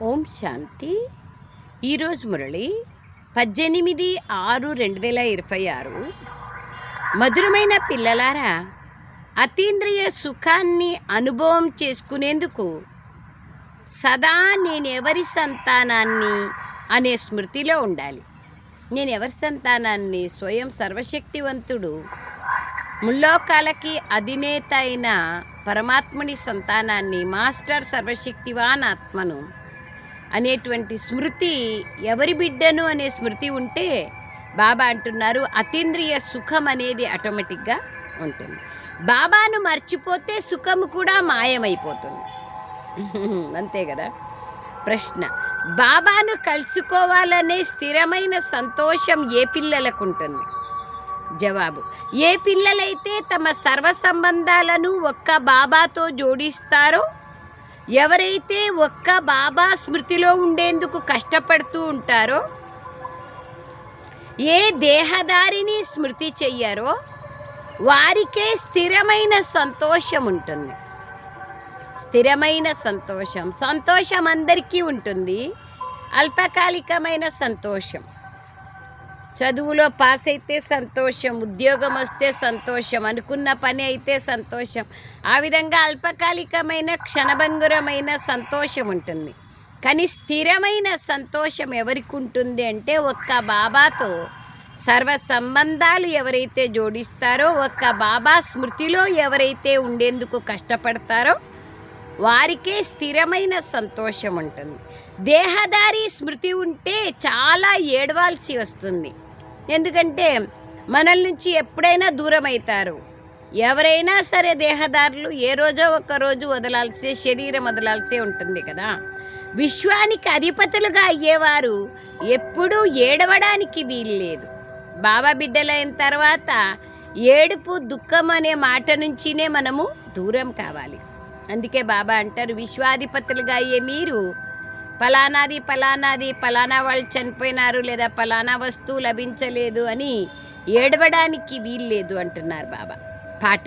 ఓం శాంతి. ఈరోజు మురళి 18/6/2026. మధురమైన పిల్లలారా, అతీంద్రియ సుఖాన్ని అనుభవం చేసుకునేందుకు సదా నేనెవరి సంతానాన్ని అనే స్మృతిలో ఉండాలి. నేనెవరి సంతానాన్ని? స్వయం సర్వశక్తివంతుడు ముల్లోకాలకి అధినేత అయిన పరమాత్ముని సంతానాన్ని, మాస్టర్ సర్వశక్తివాన్ ఆత్మను అనేటువంటి స్మృతి, ఎవరి బిడ్డను అనే స్మృతి ఉంటే బాబా అంటున్నారు అతీంద్రియ సుఖం అనేది ఆటోమేటిక్గా ఉంటుంది. బాబాను మర్చిపోతే సుఖము కూడా మాయమైపోతుంది. అంతే కదా. ప్రశ్న: బాబాను కలుసుకోవాలనే స్థిరమైన సంతోషం ఏ పిల్లలకు ఉంటుంది? జవాబు: ఏ పిల్లలైతే తమ సర్వ సంబంధాలను ఒక్క బాబాతో జోడిస్తారో, ఎవరైతే ఒక్క బాబా స్మృతిలో ఉండేందుకు కష్టపడుతూ ఉంటారో, ఏ దేహదారిని స్మృతి చెయ్యరో వారికే స్థిరమైన సంతోషం ఉంటుంది. స్థిరమైన సంతోషం అందరికీ ఉంటుంది. అల్పకాలికమైన సంతోషం, చదువులో పాస్ అయితే సంతోషం, ఉద్యోగం వస్తే సంతోషం, అనుకున్న పని అయితే సంతోషం. ఆ విధంగా అల్పకాలికమైన క్షణభంగురమైన సంతోషం ఉంటుంది. కానీ స్థిరమైన సంతోషం ఎవరికి ఉంటుంది అంటే, ఒక్క బాబాతో సర్వ సంబంధాలు ఎవరైతే జోడిస్తారో, ఒక్క బాబా స్మృతిలో ఎవరైతే ఉండేందుకు కష్టపడతారో వారికే స్థిరమైన సంతోషం ఉంటుంది. దేహదారి స్మృతి ఉంటే చాలా ఏడవాల్సి వస్తుంది. ఎందుకంటే మనల్ నుంచి ఎప్పుడైనా దూరం అవుతారు. ఎవరైనా సరే దేహదారులు ఏ రోజో ఒకరోజు వదలాల్సే, శరీరం వదలాల్సే ఉంటుంది కదా. విశ్వానికి అధిపతులుగా అయ్యేవారు ఎప్పుడూ ఏడవడానికి వీల్లేదు. బాబా బిడ్డలైన తర్వాత ఏడుపు, దుఃఖం అనే మాట నుంచినే మనము దూరం కావాలి. అందుకే బాబా అంటారు, విశ్వాధిపతులుగా అయ్యే మీరు ఫలానాది ఫలానా వాళ్ళు చనిపోయినారు, లేదా ఫలానా వస్తువు లభించలేదు అని ఏడవడానికి వీల్లేదు అంటున్నారు బాబా. పాట: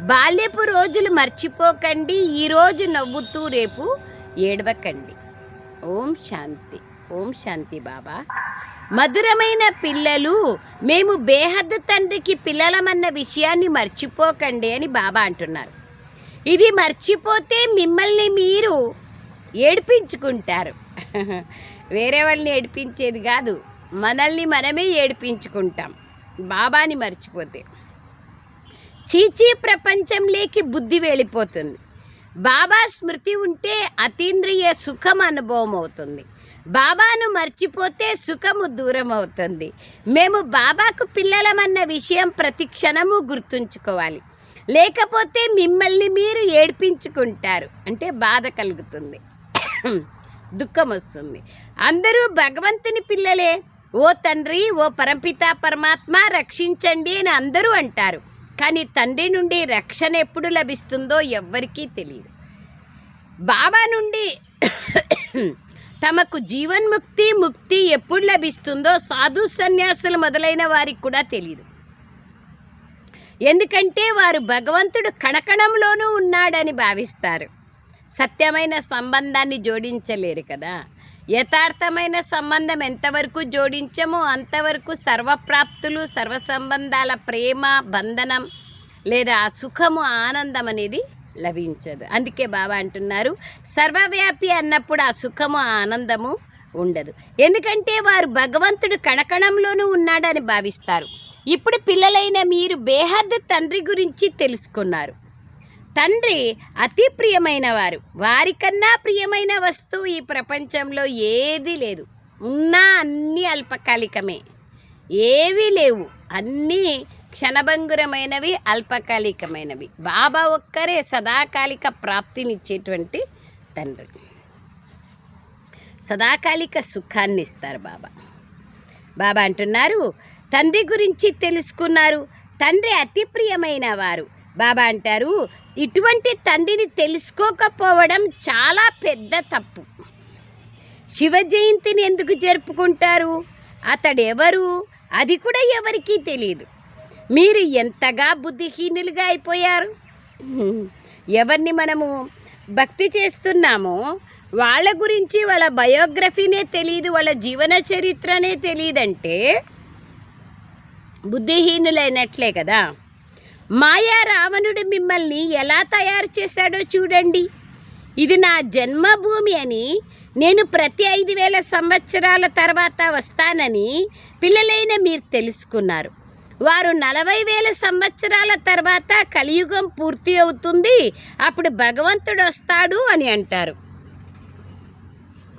బాల్యపు రోజులు మర్చిపోకండి, ఈరోజు నవ్వుతూ రేపు ఏడవకండి. ఓం శాంతి. ఓం శాంతి బాబా. మధురమైన పిల్లలు, మేము బేహద్దు తండ్రికి పిల్లలమన్న విషయాన్ని మర్చిపోకండి అని బాబా అంటున్నారు. ఇది మర్చిపోతే మిమ్మల్ని మీరు ఏడిపించుకుంటారు. వేరే వాళ్ళని ఏడిపించేది కాదు, మనల్ని మనమే ఏడిపించుకుంటాం బాబాని మర్చిపోతే. చీచీ ప్రపంచంలోకి బుద్ధి వెళ్ళిపోతుంది. బాబా స్మృతి ఉంటే అతీంద్రియ సుఖం అనుభవం అవుతుంది. బాబాను మర్చిపోతే సుఖము దూరం అవుతుంది. మేము బాబాకు పిల్లలమన్న విషయం ప్రతి క్షణము గుర్తుంచుకోవాలి. లేకపోతే మిమ్మల్ని మీరు ఏడిపించుకుంటారు, అంటే బాధ కలుగుతుంది, దుఃఖం వస్తుంది. అందరూ భగవంతుని పిల్లలే. ఓ తండ్రి, ఓ పరంపిత పరమాత్మ రక్షించండి అని అందరూ అంటారు. కానీ తండ్రి నుండి రక్షణ ఎప్పుడు లభిస్తుందో ఎవ్వరికీ తెలియదు. బాబా నుండి తమకు జీవన్ముక్తి, ముక్తి ఎప్పుడు లభిస్తుందో సాధు సన్యాసులు మొదలైన వారికి కూడా తెలియదు. ఎందుకంటే వారు భగవంతుడు కణకణంలోనూ ఉన్నాడని భావిస్తారు. సత్యమైన సంబంధాన్ని జోడించలేరు కదా. యథార్థమైన సంబంధం ఎంతవరకు జోడించమో అంతవరకు సర్వప్రాప్తులు, సర్వ సంబంధాల ప్రేమ, బంధనం లేదా సుఖము, ఆనందం అనేది లభించదు. అందుకే బాబా అంటున్నారు, సర్వవ్యాపి అన్నప్పుడు ఆ సుఖము, ఆనందము ఉండదు. ఎందుకంటే వారు భగవంతుడు కణకణంలోనూ ఉన్నాడని భావిస్తారు. ఇప్పుడు పిల్లలైన మీరు బేహద్దు తండ్రి గురించి తెలుసుకున్నారు. తండ్రి అతి ప్రియమైన వారు. వారికన్నా ప్రియమైన వస్తువు ఈ ప్రపంచంలో ఏదీ లేదు. ఉన్నా అన్నీ అల్పకాలికమే, ఏవీ లేవు, అన్నీ క్షణభంగురమైనవి, అల్పకాలికమైనవి. బాబా ఒక్కరే సదాకాలిక ప్రాప్తినిచ్చేటువంటి తండ్రి. సదాకాలిక సుఖాన్ని ఇస్తారు బాబా. బాబా అంటున్నారు, తండ్రి గురించి తెలుసుకున్నారు. తండ్రి అతి ప్రియమైన వారు. బాబా అంటారు, ఇటువంటి తండ్రిని తెలుసుకోకపోవడం చాలా పెద్ద తప్పు. శివ జయంతిని ఎందుకు జరుపుకుంటారు? అతడెవరు? అది కూడా ఎవరికీ తెలియదు. మీరు ఎంతగా బుద్ధిహీనులుగా అయిపోయారు. ఎవరిని మనము భక్తి చేస్తున్నామో వాళ్ళ గురించి వాళ్ళ బయోగ్రఫీనే తెలియదు, వాళ్ళ జీవన చరిత్రనే తెలియదంటే బుద్ధిహీనులైనట్లే కదా. మాయా రావణుడు మిమ్మల్ని ఎలా తయారు చేశాడో చూడండి. ఇది నా జన్మభూమి అని, నేను ప్రతి 5,000 సంవత్సరాల తర్వాత వస్తానని పిల్లలైన మీరు తెలుసుకున్నారు. వారు 40,000 సంవత్సరాల తర్వాత కలియుగం పూర్తి అవుతుంది, అప్పుడు భగవంతుడు వస్తాడు అని అంటారు.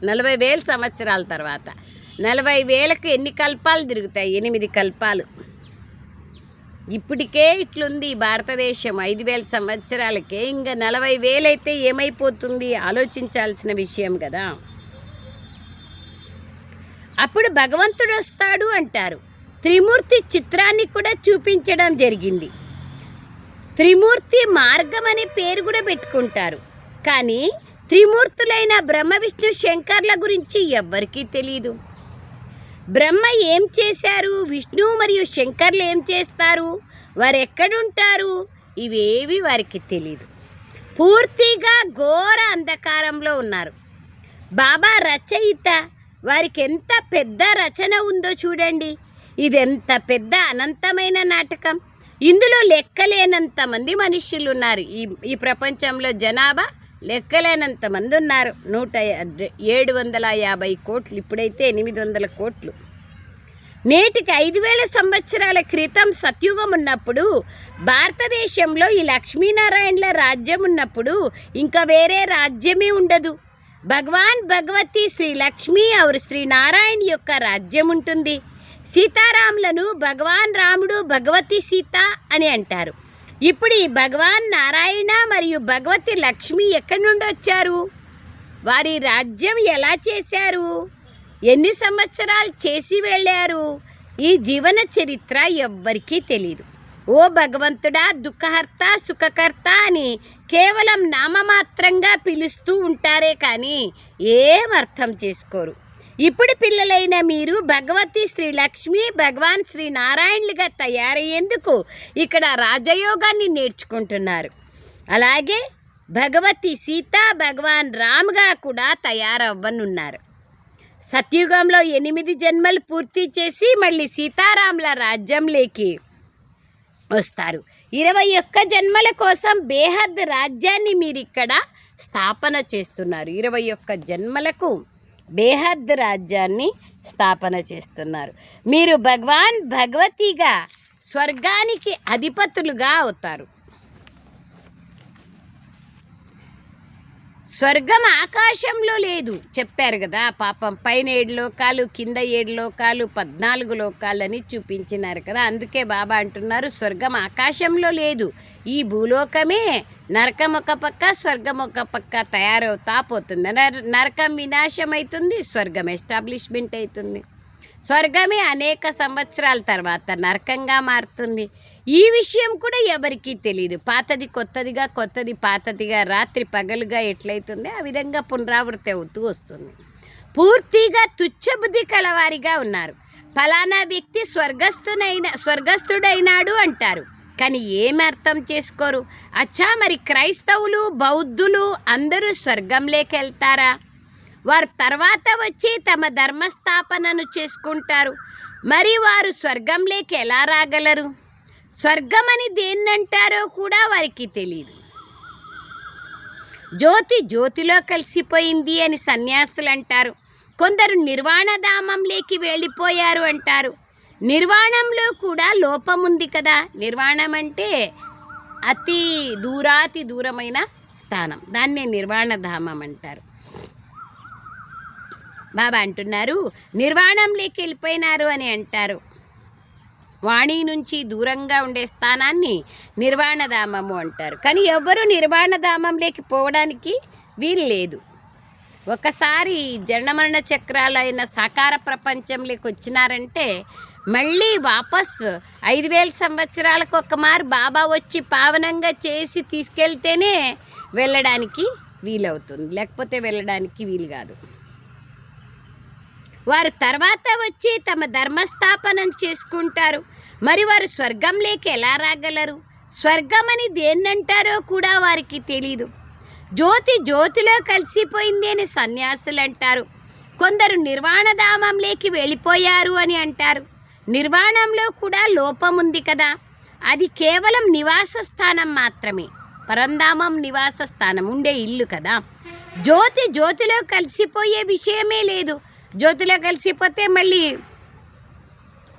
40,000 సంవత్సరాల తర్వాత 40,000కు ఎన్ని కల్పాలు తిరుగుతాయి? 8 కల్పాలు. ఇప్పటికే ఇట్లుంది భారతదేశం 5,000 సంవత్సరాలకే, ఇంకా 40,000 అయితే ఏమైపోతుంది? ఆలోచించాల్సిన విషయం కదా. అప్పుడు భగవంతుడు వస్తాడు అంటారు. త్రిమూర్తి చిత్రాన్ని కూడా చూపించడం జరిగింది. త్రిమూర్తి మార్గం అనే పేరు కూడా పెట్టుకుంటారు. కానీ త్రిమూర్తులైన బ్రహ్మ విష్ణు శంకర్ల గురించి ఎవ్వరికీ తెలీదు. బ్రహ్మ ఏం చేశారు, విష్ణు మరియు శంకర్లు ఏం చేస్తారు, వారు ఎక్కడుంటారు, ఇవేవి వారికి తెలీదు. పూర్తిగా ఘోర అంధకారంలో ఉన్నారు. బాబా రచయిత, వారికి ఎంత పెద్ద రచన ఉందో చూడండి. ఇది ఎంత పెద్ద అనంతమైన నాటకం. ఇందులో లెక్కలేనంత మంది మనుష్యులు ఉన్నారు. ఈ ప్రపంచంలో జనాభా లెక్కలేనంత మంది ఉన్నారు. 750 కోట్లు, ఇప్పుడైతే 800 కోట్లు. నేటికి 5,000 సంవత్సరాల క్రితం సత్యుగం ఉన్నప్పుడు, భారతదేశంలో ఈ లక్ష్మీనారాయణల రాజ్యం ఉన్నప్పుడు ఇంకా వేరే రాజ్యమే ఉండదు. భగవాన్ భగవతి శ్రీ లక్ష్మీ और శ్రీ నారాయణ యొక్క రాజ్యం ఉంటుంది. సీతారాములను భగవాన్ రాముడు భగవతి సీత అని అంటారు. ఇప్పుడు ఈ భగవాన్ నారాయణ మరియు భగవతి లక్ష్మి ఎక్కడి నుండి వచ్చారు? వారి రాజ్యం ఎలా చేశారు? ఎన్ని సంవత్సరాలు చేసి వెళ్ళారు? ఈ జీవన చరిత్ర ఎవ్వరికీ తెలియదు. ఓ భగవంతుడా, దుఃఖహర్త సుఖకర్త అని కేవలం నామమాత్రంగా పిలుస్తూ ఉంటారే కానీ ఏం అర్థం చేసుకోరు. ఇప్పుడు పిల్లలైన మీరు భగవతి శ్రీ లక్ష్మి భగవాన్ శ్రీ నారాయణులుగా తయారయ్యేందుకు ఇక్కడ రాజయోగాన్ని నేర్చుకుంటున్నారు. అలాగే భగవతి సీత భగవాన్ రామ్గా కూడా తయారవ్వనున్నారు. సత్యుగంలో 8 జన్మలు పూర్తి చేసి మళ్ళీ సీతారాముల రాజ్యంలోకి వస్తారు. 21 జన్మల కోసం బేహద్ రాజ్యాన్ని మీరు ఇక్కడ స్థాపన చేస్తున్నారు. 21 జన్మలకు బేహద్ రాజ్యాన్ని స్థాపన చేస్తున్నారు. మీరు భగవాన్ భగవతిగా స్వర్గానికి అధిపతులుగా అవుతారు. స్వర్గం ఆకాశంలో లేదు చెప్పారు కదా. పాపం పైన 7 లోకాలు, కింద 7 లోకాలు, 14 లోకాలు అని చూపించినారు కదా. అందుకే బాబా అంటున్నారు స్వర్గం ఆకాశంలో లేదు, ఈ భూలోకమే నరకం ఒక పక్క స్వర్గం ఒక పక్క తయారవుతా పోతుంది. నరకం వినాశం అవుతుంది, స్వర్గం ఎస్టాబ్లిష్మెంట్ అవుతుంది. స్వర్గమే అనేక సంవత్సరాల తర్వాత నరకంగా మారుతుంది. ఈ విషయం కూడా ఎవరికీ తెలియదు. పాతది కొత్తదిగా, కొత్తది పాతదిగా, రాత్రి పగలుగా ఎట్లయితుందో ఆ విధంగా పునరావృతి అవుతూ వస్తుంది. పూర్తిగా తుచ్చబుద్ధి కలవారిగా ఉన్నారు. ఫలానా వ్యక్తి స్వర్గస్థుడైనాడు అంటారు, కానీ ఏమి అర్థం చేసుకోరు. అచ్చా, మరి క్రైస్తవులు బౌద్ధులు అందరూ స్వర్గంలోకి వెళ్తారా? వారు తర్వాత వచ్చి తమ ధర్మస్థాపనను చేసుకుంటారు. మరి వారు స్వర్గంలోకి ఎలా రాగలరు? స్వర్గం అని దేన్నంటారో కూడా వారికి తెలియదు. జ్యోతి జ్యోతిలో కలిసిపోయింది అని సన్యాసులు అంటారు. కొందరు నిర్వాణధామంలోకి వెళ్ళిపోయారు అంటారు. నిర్వాణంలో కూడా లోపం ఉంది కదా. నిర్వాణం అంటే అతి దూరమైన స్థానం, దాన్నే నిర్వాణధామం అంటారు. బాబా అంటున్నారు నిర్వాణంలోకి వెళ్ళిపోయినారు అని అంటారు. వాణి నుంచి దూరంగా ఉండే స్థానాన్ని నిర్వాణధామము అంటారు. కానీ ఎవ్వరూ నిర్వాణధామంలోకి పోవడానికి వీలు లేదు. ఒకసారి జనమరణ చక్రాలైన సాకార ప్రపంచంలోకి వచ్చినారంటే మళ్ళీ వాపస్ 5,000 సంవత్సరాలకు ఒకమారు బాబా వచ్చి పావనంగా చేసి తీసుకెళ్తేనే వెళ్ళడానికి వీలవుతుంది, లేకపోతే వెళ్ళడానికి వీలు కాదు. వారు తర్వాత వచ్చి తమ ధర్మస్థాపనం చేసుకుంటారు. మరి వారు స్వర్గంలోకి ఎలా రాగలరు? స్వర్గం అని దేన్నంటారో కూడా వారికి తెలీదు. జ్యోతి జ్యోతిలో కలిసిపోయింది అని సన్యాసులు అంటారు. కొందరు నిర్వాణధామంలోకి వెళ్ళిపోయారు అని అంటారు. నిర్వాణంలో కూడా లోపం ఉంది కదా, అది కేవలం నివాస స్థానం మాత్రమే. పరంధామం నివాస స్థానం, ఉండే ఇల్లు కదా. జ్యోతి జ్యోతిలో కలిసిపోయే విషయమే లేదు. జ్యోతిలో కలిసిపోతే మళ్ళీ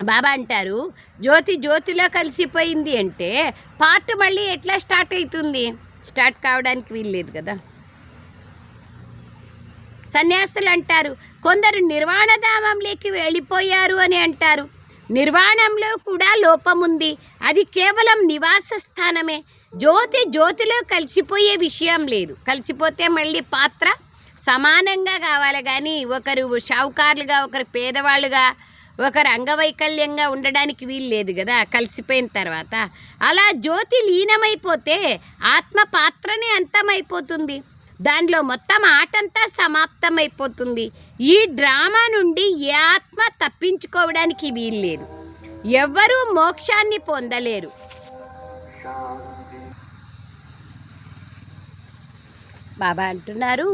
బాబా అంటారు, జ్యోతి జ్యోతిలో కలిసిపోయింది అంటే పార్ట్ మళ్ళీ ఎట్లా స్టార్ట్ అవుతుంది? స్టార్ట్ కావడానికి వీల్లేదు కదా. సన్యాసులు అంటారు కొందరు నిర్వాణధామంలోకి వెళ్ళిపోయారు అని అంటారు. నిర్వాణంలో కూడా లోపం ఉంది, అది కేవలం నివాస స్థానమే. జ్యోతి జ్యోతిలో కలిసిపోయే విషయం లేదు. కలిసిపోతే మళ్ళీ పాత్ర సమానంగా కావాలి కానీ ఒకరు షావుకారులుగా, ఒకరు పేదవాళ్ళుగా, ఒకరు అంగవైకల్యంగా ఉండడానికి వీలు లేదు కదా కలిసిపోయిన తర్వాత. అలా జ్యోతి లీనమైపోతే ఆత్మ పాత్రనే అంతమైపోతుంది. దానిలో మొత్తం ఆటంతా సమాప్తమైపోతుంది. ఈ డ్రామా నుండి ఏ ఆత్మ తప్పించుకోవడానికి వీలు లేదు. ఎవ్వరూ మోక్షాన్ని పొందలేరు. బాబా అంటున్నారు,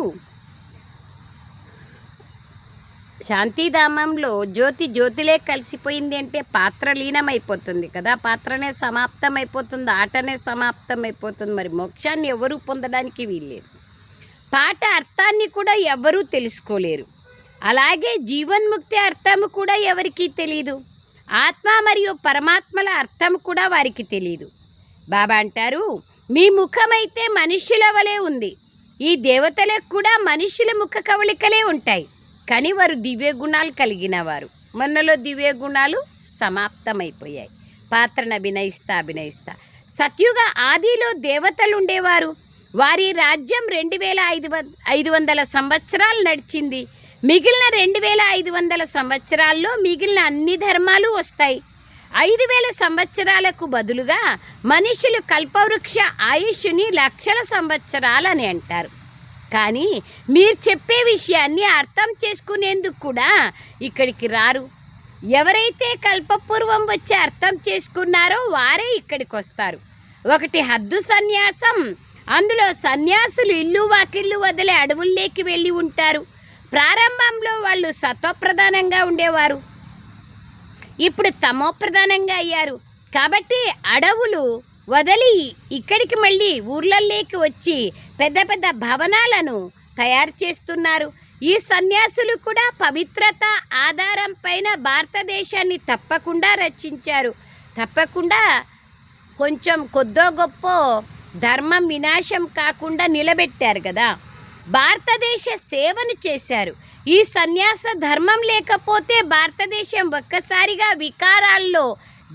శాంతిధామంలో జ్యోతి జ్యోతిలే కలిసిపోయింది అంటే పాత్ర లీనమైపోతుంది కదా, పాత్రనే సమాప్తమైపోతుంది, ఆటనే సమాప్తమైపోతుంది. మరి మోక్షాన్ని ఎవరూ పొందడానికి వీల్లేదు. పాట అర్థాన్ని కూడా ఎవరూ తెలుసుకోలేరు. అలాగే జీవన్ముక్తి అర్థము కూడా ఎవరికీ తెలియదు. ఆత్మ మరియు పరమాత్మల అర్థం కూడా వారికి తెలియదు. బాబా అంటారు, మీ ముఖమైతే మనుష్యుల వలె ఉంది. ఈ దేవతలకు కూడా మనుష్యుల ముఖ కవళికలే ఉంటాయి, కానీ వారు దివ్య గుణాలు కలిగిన వారు. మనలో దివ్య గుణాలు సమాప్తమైపోయాయి. పాత్రను అభినయిస్తా సత్యుగ ఆదిలో దేవతలు ఉండేవారు. వారి రాజ్యం 2500 సంవత్సరాలు నడిచింది. మిగిలిన 2500 సంవత్సరాల్లో మిగిలిన అన్ని ధర్మాలు వస్తాయి. 5000 సంవత్సరాలకు బదులుగా మనుషులు కల్పవృక్ష ఆయుష్ని లక్షల సంవత్సరాలని అంటారు. కానీ మీరు చెప్పే విషయాన్ని అర్థం చేసుకునేందుకు కూడా ఇక్కడికి రారు. ఎవరైతే కల్పపూర్వం వచ్చి అర్థం చేసుకున్నారో వారే ఇక్కడికి వస్తారు. ఒకటి హద్దు సన్యాసం. అందులో సన్యాసులు ఇల్లు వాకిళ్ళు వదిలే అడవుల్లోకి వెళ్ళి ఉంటారు. ప్రారంభంలో వాళ్ళు సత్వప్రధానంగా ఉండేవారు, ఇప్పుడు తమోప్రధానంగా అయ్యారు. కాబట్టి అడవులు వదిలి ఇక్కడికి మళ్ళీ ఊర్లలోకి వచ్చి పెద్ద పెద్ద భవనాలను తయారు చేస్తున్నారు. ఈ సన్యాసులు కూడా పవిత్రత ఆధారం పైన భారతదేశాన్ని తప్పకుండా రచించారు. తప్పకుండా కొంచెం కొద్దో గొప్ప ధర్మం వినాశం కాకుండా నిలబెట్టారు కదా. భారతదేశ సేవను చేశారు. ఈ సన్యాస ధర్మం లేకపోతే భారతదేశం ఒక్కసారిగా వికారాల్లో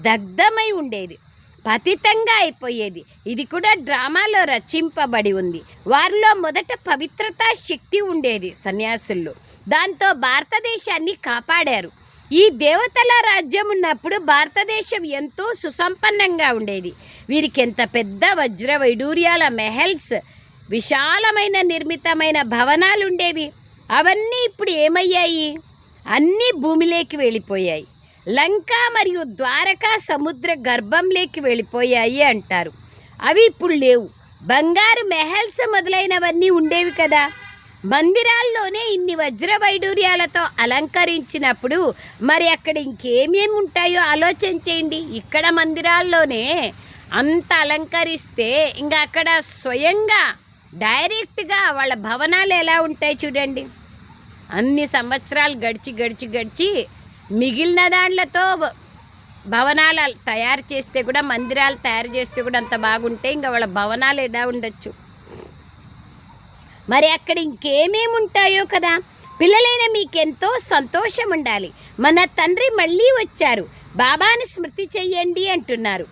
దగ్ధమై ఉండేది, పతితంగా అయిపోయేది. ఇది కూడా డ్రామాలో రచింపబడి ఉంది. వారిలో మొదట పవిత్రతా శక్తి ఉండేది సన్యాసుల్లో. దాంతో భారతదేశాన్ని కాపాడారు. ఈ దేవతల రాజ్యం ఉన్నప్పుడు భారతదేశం ఎంతో సుసంపన్నంగా ఉండేది. వీరికి ఎంత పెద్ద వజ్ర వైడూర్యాల మెహల్స్, విశాలమైన నిర్మితమైన భవనాలు ఉండేవి. అవన్నీ ఇప్పుడు ఏమయ్యాయి? అన్నీ భూమిలోకి వెళ్ళిపోయాయి. లంక మరియు ద్వారకా సముద్ర గర్భంలోకి వెళ్ళిపోయాయి అంటారు. అవి ఇప్పుడు లేవు. బంగారు మెహల్స్ మొదలైనవన్నీ ఉండేవి కదా. మందిరాల్లోనే ఇన్ని వజ్ర వైడూర్యాలతో అలంకరించినప్పుడు మరి అక్కడ ఇంకేమేమి ఉంటాయో ఆలోచన చేయండి. ఇక్కడ మందిరాల్లోనే అంత అలంకరిస్తే ఇంకా అక్కడ స్వయంగా డైరెక్ట్గా వాళ్ళ భవనాలు ఎలా ఉంటాయి చూడండి. అన్ని సంవత్సరాలు గడిచి మిగిలిన దాంట్లతో భవనాలు తయారు చేస్తే కూడా, మందిరాలు తయారు చేస్తే కూడా అంత బాగుంటే ఇంకా వాళ్ళ భవనాలు ఎలా ఉండొచ్చు? మరి అక్కడ ఇంకేమేమి ఉంటాయో కదా. పిల్లలైన మీకెంతో సంతోషం ఉండాలి. మన తండ్రి మళ్ళీ వచ్చారు, బాబాని స్మృతి చెయ్యండి అంటున్నారు.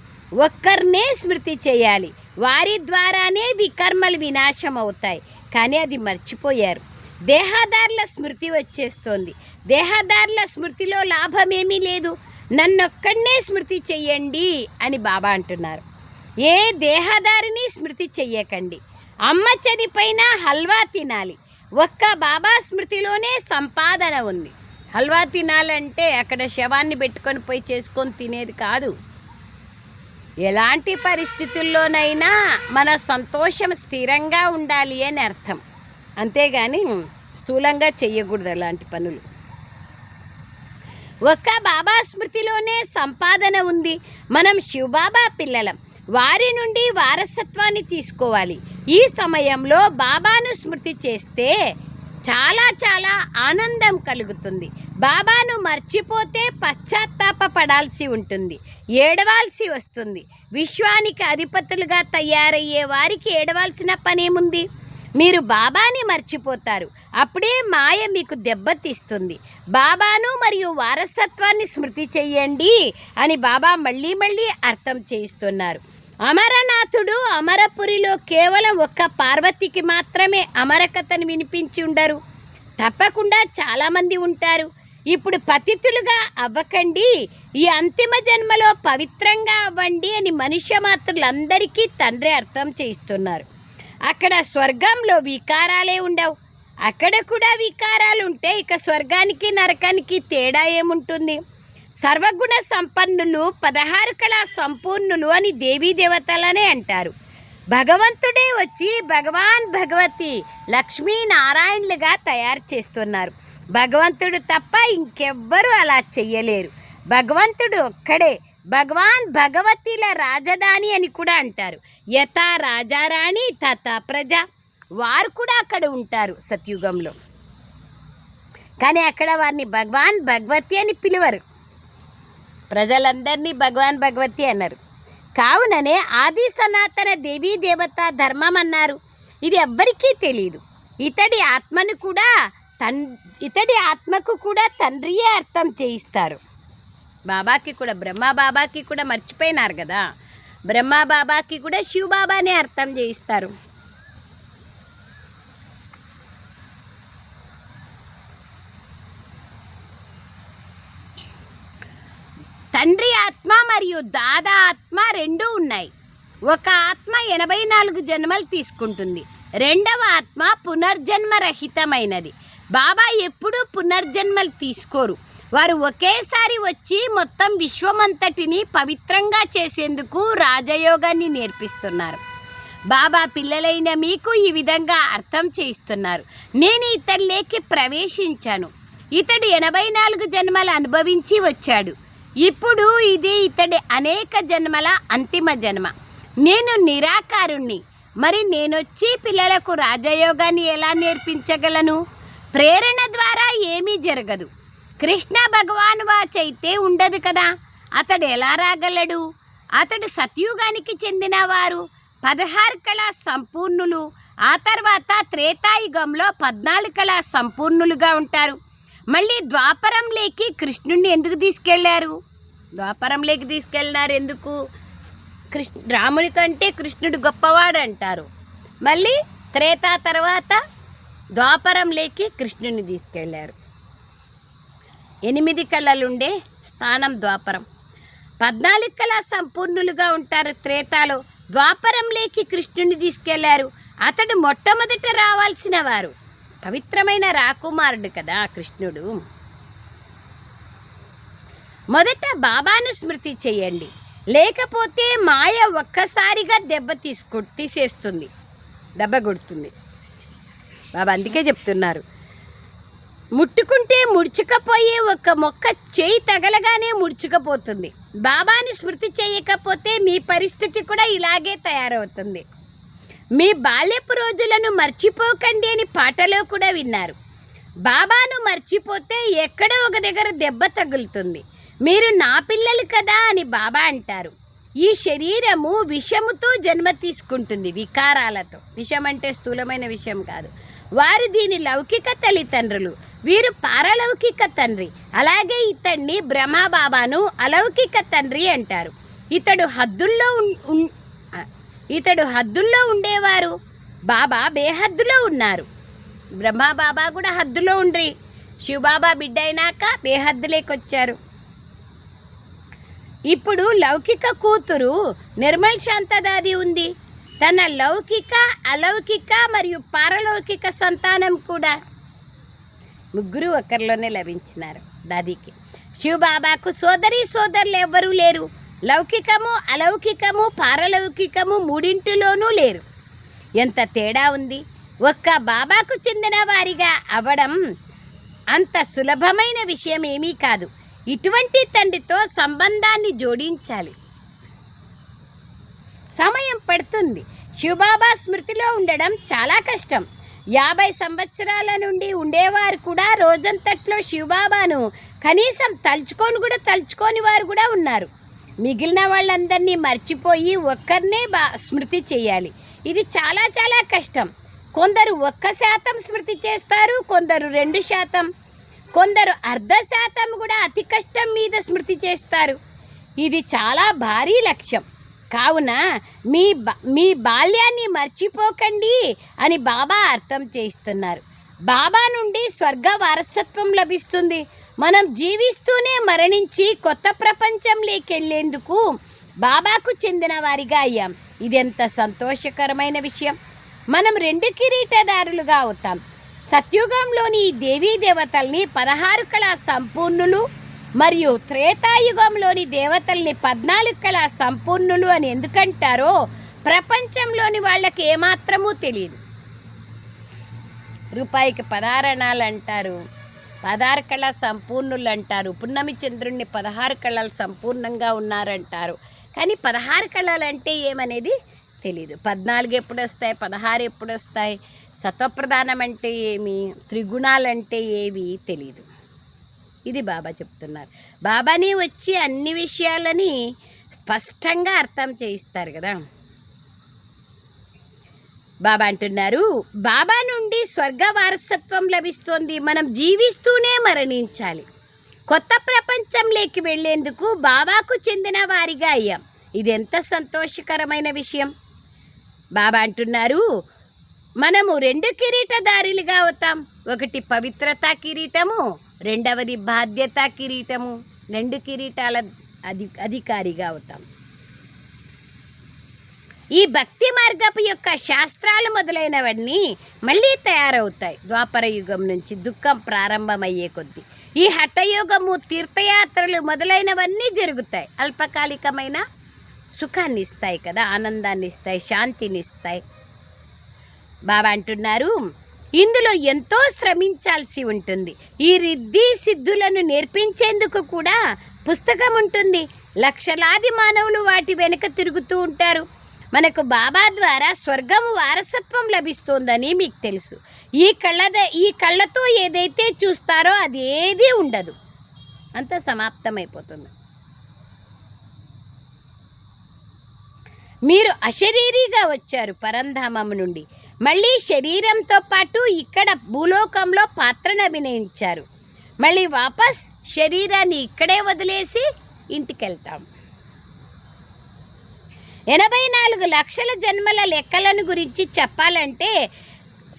ఒక్కరినే స్మృతి చేయాలి, వారి ద్వారానే వికర్మలు వినాశం అవుతాయి. కానీ అది మర్చిపోయారు. దేహదారుల స్మృతి వచ్చేస్తోంది. దేహదారుల స్మృతిలో లాభమేమీ లేదు. నన్నొక్కడనే స్మృతి చెయ్యండి అని బాబా అంటున్నారు. ఏ దేహదారిని స్మృతి చెయ్యకండి. అమ్మ చనిపోయినా హల్వా తినాలి. ఒక్క బాబా స్మృతిలోనే సంపాదన ఉంది. హల్వా తినాలంటే అక్కడ శవాన్ని పెట్టుకొని పోయి చేసుకొని తినేది కాదు. ఎలాంటి పరిస్థితుల్లోనైనా మన సంతోషం స్థిరంగా ఉండాలి అని అర్థం. అంతేగాని స్థూలంగా చెయ్యకూడదు అలాంటి పనులు. ఒక్క బాబా స్మృతిలోనే సంపాదన ఉంది. మనం శివబాబా పిల్లలం, వారి నుండి వారసత్వాన్ని తీసుకోవాలి. ఈ సమయంలో బాబాను స్మృతి చేస్తే చాలా చాలా ఆనందం కలుగుతుంది. బాబాను మర్చిపోతే పశ్చాత్తాపపడాల్సి ఉంటుంది, ఏడవాల్సి వస్తుంది. విశ్వానికి అధిపతులుగా తయారయ్యే వారికి ఏడవాల్సిన పనేముంది? మీరు బాబాని మర్చిపోతారు, అప్పుడే మాయ మీకు దెబ్బతీస్తుంది. బాబాను మరియు వారసత్వాన్ని స్మృతి చెయ్యండి అని బాబా మళ్ళీ మళ్ళీ అర్థం చేయిస్తున్నారు. అమరనాథుడు అమరపురిలో కేవలం ఒక్క పార్వతికి మాత్రమే అమరకథను వినిపించి ఉండరు. తప్పకుండా చాలామంది ఉంటారు. ఇప్పుడు పతితులుగా అవ్వకండి, ఈ అంతిమ జన్మలో పవిత్రంగా అవ్వండి అని మనుష్య మాతృలందరికీ తండ్రి అర్థం చేయిస్తున్నారు. అక్కడ స్వర్గంలో వికారాలే ఉండవు. అక్కడ కూడా వికారాలు ఉంటే ఇక స్వర్గానికి నరకానికి తేడా ఏముంటుంది? సర్వగుణ సంపన్నులు 16 కళా సంపూర్ణులు అని దేవీ దేవతలనే అంటారు. భగవంతుడే వచ్చి భగవాన్ భగవతి లక్ష్మీనారాయణులుగా తయారు చేస్తున్నారు. భగవంతుడు తప్ప ఇంకెవ్వరూ అలా చెయ్యలేరు. భగవంతుడు ఒక్కడే. భగవాన్ భగవతిల రాజధాని అని కూడా అంటారు. యథా రాజారాణి తథా ప్రజ. వారు కూడా అక్కడ ఉంటారు సత్యుగంలో. కానీ అక్కడ వారిని భగవాన్ భగవతి అని పిలువరు. ప్రజలందరినీ భగవాన్ భగవతి అన్నారు. కావుననే ఆది సనాతన దేవీ దేవత ధర్మం అన్నారు. ఇది ఎవ్వరికీ తెలియదు. ఇతడి ఆత్మకు కూడా తండ్రియే అర్థం చేయిస్తారు. బాబాకి కూడా, బ్రహ్మ బాబాకి కూడా మర్చిపోయినారు కదా, బ్రహ్మ బాబాకి కూడా శివ బాబానే అర్థం చేయిస్తారు. తండ్రి ఆత్మ మరియు దాదా ఆత్మ రెండూ ఉన్నాయి. ఒక ఆత్మ 84 జన్మలు తీసుకుంటుంది, రెండవ ఆత్మ పునర్జన్మరహితమైనది. బాబా ఎప్పుడూ పునర్జన్మలు తీసుకోరు. వారు ఒకేసారి వచ్చి మొత్తం విశ్వమంతటిని పవిత్రంగా చేసేందుకు రాజయోగాన్ని నేర్పిస్తున్నారు. బాబా పిల్లలైన మీకు ఈ విధంగా అర్థం చేయిస్తున్నారు. నేను ఇతడిలోకి ప్రవేశించాను. ఇతడు 84 జన్మలు అనుభవించి వచ్చాడు. ఇప్పుడు ఇది ఇతడి అనేక జన్మల అంతిమ జన్మ. నేను నిరాకారుణ్ణి. మరి నేనొచ్చి పిల్లలకు రాజయోగాన్ని ఎలా నేర్పించగలను? ప్రేరణ ద్వారా ఏమీ జరగదు. కృష్ణ భగవాన్ వాచ్ అయితే ఉండదు కదా, అతడు ఎలా రాగలడు? అతడు సత్యుగానికి చెందినవారు, 16 కళా సంపూర్ణులు. ఆ తర్వాత త్రేతాయుగంలో 14 కళా సంపూర్ణులుగా ఉంటారు. మళ్ళీ ద్వాపరంలోకి కృష్ణుడిని ఎందుకు తీసుకెళ్లారు? ద్వాపరంలోకి తీసుకెళ్ళినారు ఎందుకు? రాముని కంటే కృష్ణుడు గొప్పవాడు అంటారు. మళ్ళీ త్రేతా తర్వాత ద్వాపరంలోకి కృష్ణుడిని తీసుకెళ్లారు. 8 కళలుండే స్థానం ద్వాపరం. 14 కళా సంపూర్ణులుగా ఉంటారు త్రేతాలో. ద్వాపరంలోకి కృష్ణుడిని తీసుకెళ్లారు. అతడు మొట్టమొదట రావాల్సిన వారు. పవిత్రమైన రాకుమారుడు కదా కృష్ణుడు. మొదట బాబాను స్మృతి చేయండి, లేకపోతే మాయ ఒక్కసారిగా తీసేస్తుంది, దెబ్బ కొడుతుంది. బాబా అందుకే చెప్తున్నారు, ముట్టుకుంటే ముడుచుకపోయే ఒక మొక్క చేయి తగలగానే ముడుచుకపోతుంది. బాబాని స్మృతి చేయకపోతే మీ పరిస్థితి కూడా ఇలాగే తయారవుతుంది. మీ బాల్యపు రోజులను మర్చిపోకండి అని పాటలో కూడా విన్నారు. బాబాను మర్చిపోతే ఎక్కడో ఒక దగ్గర దెబ్బ తగులుతుంది. మీరు నా పిల్లలు కదా అని బాబా అంటారు. ఈ శరీరము విషముతో జన్మ తీసుకుంటుంది, వికారాలతో. విషం అంటే స్థూలమైన విషయం కాదు. వారు దీని లౌకిక తల్లిదండ్రులు, వీరు పారలౌకిక తండ్రి. అలాగే ఇతన్ని బ్రహ్మబాబాను అలౌకిక తండ్రి అంటారు. ఇతడు హద్దుల్లో ఉండేవారు, బాబా బేహద్దులో ఉన్నారు. బ్రహ్మబాబా కూడా హద్దులో ఉండ్రి. శివబాబా బిడ్డ అయినాక బేహద్దులేకొచ్చారు. ఇప్పుడు లౌకిక కూతురు నిర్మల్ శాంతదాది ఉంది. తన లౌకిక, అలౌకిక మరియు పారలౌకిక సంతానం కూడా ముగ్గురు ఒకరిలోనే లభించినారు దాదీకి. శివబాబాకు సోదరులు ఎవ్వరూ లేరు. లౌకికము, అలౌకికము, పారలౌకికము మూడింటిలోనూ లేరు. ఎంత తేడా ఉంది! ఒక్క బాబాకు చెందిన వారిగా అవ్వడం అంత సులభమైన విషయం ఏమీ కాదు. ఇటువంటి తండ్రితో సంబంధాన్ని జోడించాలి. సమయం పడుతుంది. శివబాబా స్మృతిలో ఉండడం చాలా కష్టం. 50 సంవత్సరాల నుండి ఉండేవారు కూడా రోజంతట్లో శివబాబాను కనీసం తలుచుకోని వారు కూడా ఉన్నారు. మిగిలిన వాళ్ళందరినీ మర్చిపోయి ఒక్కరినే స్మృతి చేయాలి. ఇది చాలా చాలా కష్టం. కొందరు 1% స్మృతి చేస్తారు, కొందరు 2%, కొందరు 0.5% కూడా అతి కష్టం మీద స్మృతి చేస్తారు. ఇది చాలా భారీ లక్ష్యం. కావున మీ బాల్యాన్ని మర్చిపోకండి అని బాబా అర్థం చేస్తున్నారు. బాబా నుండి స్వర్గ వారసత్వం లభిస్తుంది. మనం జీవిస్తూనే మరణించి కొత్త ప్రపంచంలోకి వెళ్ళేందుకు బాబాకు చెందిన వారిగా అయ్యాం. ఇది ఎంత సంతోషకరమైన విషయం. మనం 2 కిరీటదారులుగా అవుతాం. సత్యుగంలోని ఈ దేవీ దేవతల్ని 16 కళా సంపూర్ణులు మరియు త్రేతాయుగంలోని దేవతల్ని 14 కళా సంపూర్ణులు అని ఎందుకంటారో ప్రపంచంలోని వాళ్ళకి ఏమాత్రమూ తెలియదు. రూపాయికి 16 అణాలు అంటారు, 16 కళా సంపూర్ణులు అంటారు. పున్నమి చంద్రుణ్ణి 16 కళలు సంపూర్ణంగా ఉన్నారంటారు. కానీ 16 కళలు అంటే ఏమనేది తెలీదు. 14 ఎప్పుడు వస్తాయి, 16 ఎప్పుడు వస్తాయి, సత్వప్రధానం అంటే ఏమి, త్రిగుణాలంటే ఏవి తెలీదు. ఇది బాబా చెప్తున్నారు. బాబాని వచ్చి అన్ని విషయాలని స్పష్టంగా అర్థం చేయిస్తారు కదా. బాబా అంటున్నారు, బాబా నుండి స్వర్గ వారసత్వం లభిస్తోంది. మనం జీవిస్తూనే మరణించాలి. కొత్త ప్రపంచంలోకి వెళ్ళేందుకు బాబాకు చెందిన వారిగా అయ్యాం. ఇది ఎంత సంతోషకరమైన విషయం. బాబా అంటున్నారు, మనము 2 కిరీటదారులుగా అవుతాం. ఒకటి పవిత్రతా కిరీటము, రెండవది బాధ్యతా కిరీటము. 2 కిరీటాల అధికారిగా అవుతాం. ఈ భక్తి మార్గపు యొక్క శాస్త్రాలు మొదలైనవన్నీ మళ్ళీ తయారవుతాయి. ద్వాపర యుగం నుంచి దుఃఖం ప్రారంభమయ్యే కొద్దీ ఈ హఠయోగము, తీర్థయాత్రలు మొదలైనవన్నీ జరుగుతాయి. అల్పకాలికమైన సుఖాన్ని ఇస్తాయి కదా, ఆనందాన్ని ఇస్తాయి, శాంతిని ఇస్తాయి. బాబా అంటున్నారు, ఇందులో ఎంతో శ్రమించాల్సి ఉంటుంది. ఈ రిద్ధి సిద్ధులను నేర్పించేందుకు కూడా పుస్తకం ఉంటుంది. లక్షలాది మానవులు వాటి వెనుక తిరుగుతూ ఉంటారు. మనకు బాబా ద్వారా స్వర్గము వారసత్వం లభిస్తోందని మీకు తెలుసు. ఈ కళ్ళతో ఏదైతే చూస్తారో అది ఏదీ ఉండదు, అంత సమాప్తమైపోతుంది. మీరు అశరీరిగా వచ్చారు పరంధామం నుండి. మళ్ళీ శరీరంతో పాటు ఇక్కడ భూలోకంలో పాత్రను అభినయించారు. మళ్ళీ వాపస్ శరీరాన్ని ఇక్కడే వదిలేసి ఇంటికి వెళ్తాం. 84 లక్షల జన్మల లెక్కలను గురించి చెప్పాలంటే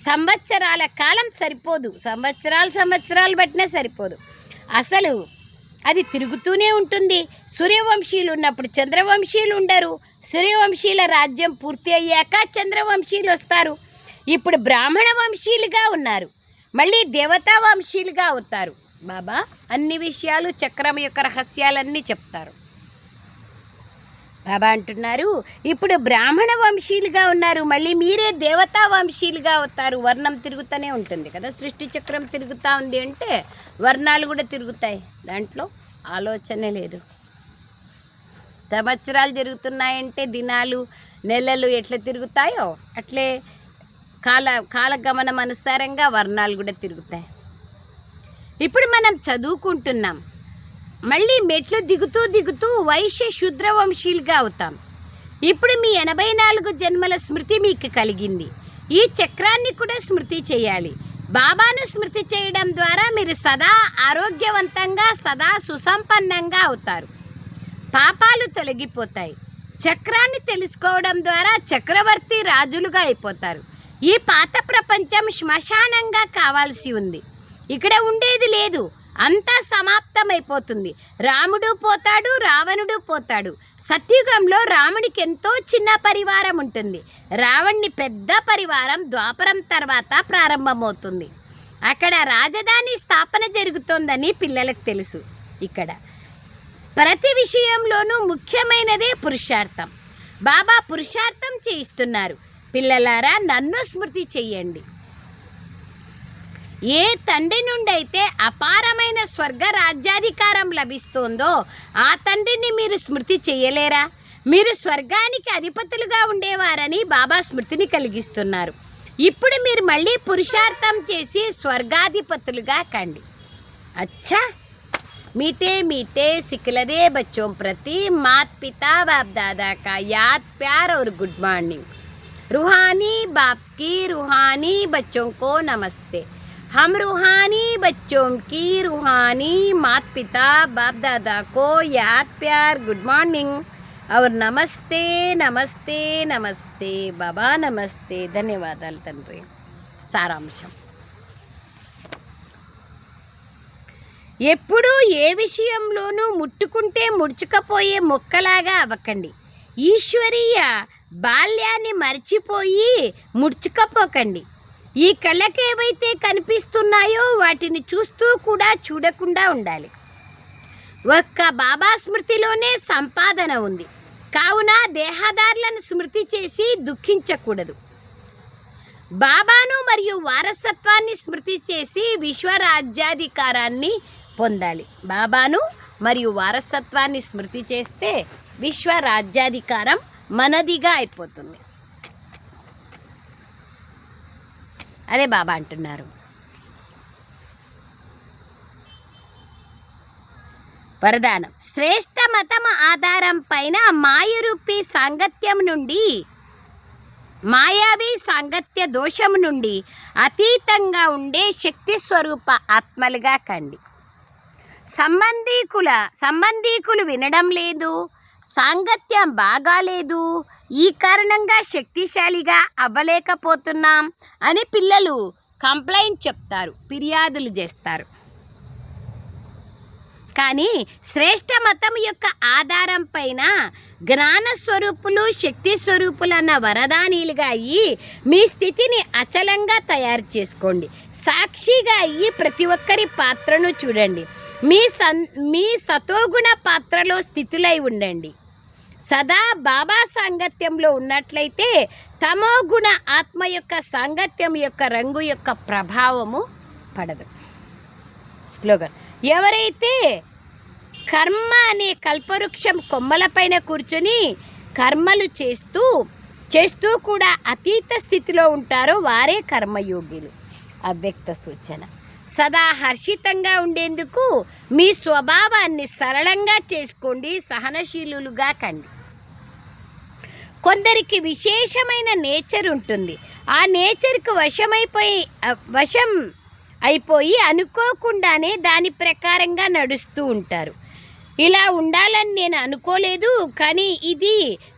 సంవత్సరాల కాలం సరిపోదు. సంవత్సరాలు బట్టినా సరిపోదు. అసలు అది తిరుగుతూనే ఉంటుంది. సూర్యవంశీయులు ఉన్నప్పుడు చంద్రవంశీయులు ఉండరు. సూర్యవంశీయుల రాజ్యం పూర్తి అయ్యాక చంద్రవంశీయులు వస్తారు. ఇప్పుడు బ్రాహ్మణ వంశీయులుగా ఉన్నారు, మళ్ళీ దేవతా వంశీయులుగా అవుతారు. బాబా అన్ని విషయాలు, చక్రం యొక్క రహస్యాలన్నీ చెప్తారు. బాబా అంటున్నారు, ఇప్పుడు బ్రాహ్మణ వంశీయులుగా ఉన్నారు, మళ్ళీ మీరే దేవతా వంశీయులుగా అవుతారు. వర్ణం తిరుగుతూనే ఉంటుంది కదా, సృష్టి చక్రం తిరుగుతూ ఉంది అంటే వర్ణాలు కూడా తిరుగుతాయి. దాంట్లో ఆలోచనే లేదు. సంవత్సరాలు జరుగుతున్నాయంటే దినాలు, నెలలు ఎట్లా తిరుగుతాయో అట్లే కాలగమనం అనుసారంగా వర్ణాలు కూడా తిరుగుతాయి. ఇప్పుడు మనం చదువుకుంటున్నాం. మళ్ళీ మెట్లు దిగుతూ వైశ్య శూద్ర వంశీయులుగా అవుతాం. ఇప్పుడు మీ 84 జన్మల స్మృతి మీకు కలిగింది. ఈ చక్రాన్ని కూడా స్మృతి చేయాలి. బాబాను స్మృతి చేయడం ద్వారా మీరు సదా ఆరోగ్యవంతంగా, సదా సుసంపన్నంగా అవుతారు. పాపాలు తొలగిపోతాయి. చక్రాన్ని తెలుసుకోవడం ద్వారా చక్రవర్తి రాజులుగా అయిపోతారు. ఈ పాత ప్రపంచం శ్మశానంగా కావాల్సి ఉంది. ఇక్కడ ఉండేది లేదు, అంతా సమాప్తమైపోతుంది. రాముడు పోతాడు, రావణుడు పోతాడు. సత్యుగంలో రాముడికి ఎంతో చిన్న పరివారం ఉంటుంది. రావణ్ణి పెద్ద పరివారం ద్వాపరం తర్వాత ప్రారంభమవుతుంది. అక్కడ రాజధాని స్థాపన జరుగుతోందని పిల్లలకు తెలుసు. ఇక్కడ ప్రతి విషయంలోనూ ముఖ్యమైనదే పురుషార్థం. బాబా పురుషార్థం చేయిస్తున్నారు. పిల్లలారా, నన్ను స్మృతి చెయ్యండి. ఏ తండ్రి నుండి అయితే అపారమైన స్వర్గ రాజ్యాధికారం లభిస్తుందో ఆ తండ్రిని మీరు స్మృతి చేయలేరా? మీరు స్వర్గానికి అధిపతులుగా ఉండేవారని బాబా స్మృతిని కలిగిస్తున్నారు. ఇప్పుడు మీరు మళ్ళీ పురుషార్థం చేసి స్వర్గాధిపతులుగా కండి. అచ్చా, मीठे मीठे सिखलदे बच्चों प्रति मात पिता बाप दादा का याद प्यार और गुड मॉर्निंग. रूहानी बाप की रूहानी बच्चों को नमस्ते. हम रूहानी बच्चों की रूहानी मात पिता बाप दादा को याद प्यार गुड मॉर्निंग और नमस्ते नमस्ते नमस्ते. बाबा नमस्ते. ధన్యవాదాలు తండ్రి. సారాంశం: ఎప్పుడూ ఏ విషయంలోనూ ముట్టుకుంటే ముడుచుకపోయే మొక్కలాగా అవ్వకండి. ఈశ్వరీయ బాల్యాన్ని మర్చిపోయి ముడుచుకపోకండి. ఈ కళ్ళకి ఏవైతే కనిపిస్తున్నాయో వాటిని చూస్తూ కూడా చూడకుండా ఉండాలి. ఒక్క బాబా స్మృతిలోనే సంపాదన ఉంది. కావున దేహదారులను స్మృతి చేసి దుఃఖించకూడదు. బాబాను మరియు వారసత్వాన్ని స్మృతి చేసి విశ్వరాజ్యాధికారాన్ని పొందాలి. బాబాను మరియు వారసత్వాన్ని స్మృతి చేస్తే విశ్వరాజ్యాధికారం మనదిగా అయిపోతుంది. అదే బాబా అంటున్నారు. వరదానం: శ్రేష్ఠ మతం ఆధారం పైన మాయరూపీ సాంగత్యం నుండి, మాయావి సాంగత్య దోషం నుండి అతీతంగా ఉండే శక్తి స్వరూప ఆత్మలుగా కండి. సంబంధీకులు వినడం లేదు, సాంగత్యం బాగాలేదు, ఈ కారణంగా శక్తిశాలిగా అవ్వలేకపోతున్నాం అని పిల్లలు కంప్లైంట్ చెప్తారు, ఫిర్యాదులు చేస్తారు. కానీ శ్రేష్ఠ మతం యొక్క ఆధారం పైన జ్ఞాన స్వరూపులు, శక్తి స్వరూపులన్న వరదానీలుగా అయ్యి మీ స్థితిని అచలంగా తయారు చేసుకోండి. సాక్షిగా అయ్యి ప్రతి ఒక్కరి పాత్రను చూడండి. మీ సతోగుణ పాత్రలో స్థితులై ఉండండి. సదా బాబా సాంగత్యంలో ఉన్నట్లయితే తమోగుణ ఆత్మ యొక్క సాంగత్యం యొక్క రంగు యొక్క ప్రభావము పడదు. స్లోగన్: ఎవరైతే కర్మ అనే కల్పవృక్షం కొమ్మలపైన కూర్చొని కర్మలు చేస్తూ కూడా అతీత స్థితిలో ఉంటారో వారే కర్మయోగిలు. అవ్యక్త సూచన: సదా హర్షితంగా ఉండేందుకు మీ స్వభావాన్ని సరళంగా చేసుకోండి, సహనశీలులుగా కండి. కొందరికి విశేషమైన నేచర్ ఉంటుంది. ఆ నేచర్కు వశం అయిపోయి అనుకోకుండానే దాని ప్రకారంగా నడుస్తూ ఉంటారు. ఇలా ఉండాలని నేను అనుకోలేదు, కానీ ఇది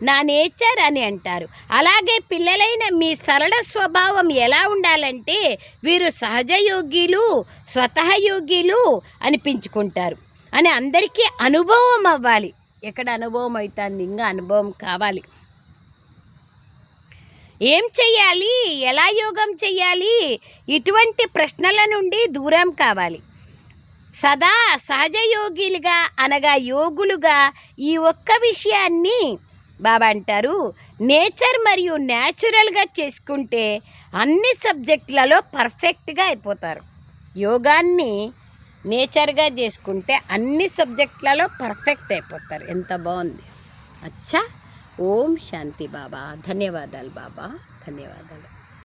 నా నేచర్ అని అంటారు. అలాగే పిల్లలైన మీ సరళ స్వభావం ఎలా ఉండాలంటే వీరు సహజయోగ్యులు, స్వతహ యోగ్యులు అనిపించుకుంటారు అని అందరికీ అనుభవం అవ్వాలి. ఎక్కడ అనుభవం అవుతుంది? ఇంకా అనుభవం కావాలి. ఏం చెయ్యాలి, ఎలా యోగం చెయ్యాలి, ఇటువంటి ప్రశ్నల నుండి దూరం కావాలి. సదా సహజయోగిలుగా అనగా యోగులుగా ఈ ఒక్క విషయాన్ని బాబా అంటారు నేచర్ మరియు న్యాచురల్గా చేసుకుంటే అన్ని సబ్జెక్టులలో పర్ఫెక్ట్గా అయిపోతారు. యోగాన్ని నేచర్గా చేసుకుంటే అన్ని సబ్జెక్టులలో పర్ఫెక్ట్ అయిపోతారు. ఎంత బాగుంది. అచ్చా. ఓం శాంతి బాబా. ధన్యవాదాలు బాబా, ధన్యవాదాలు.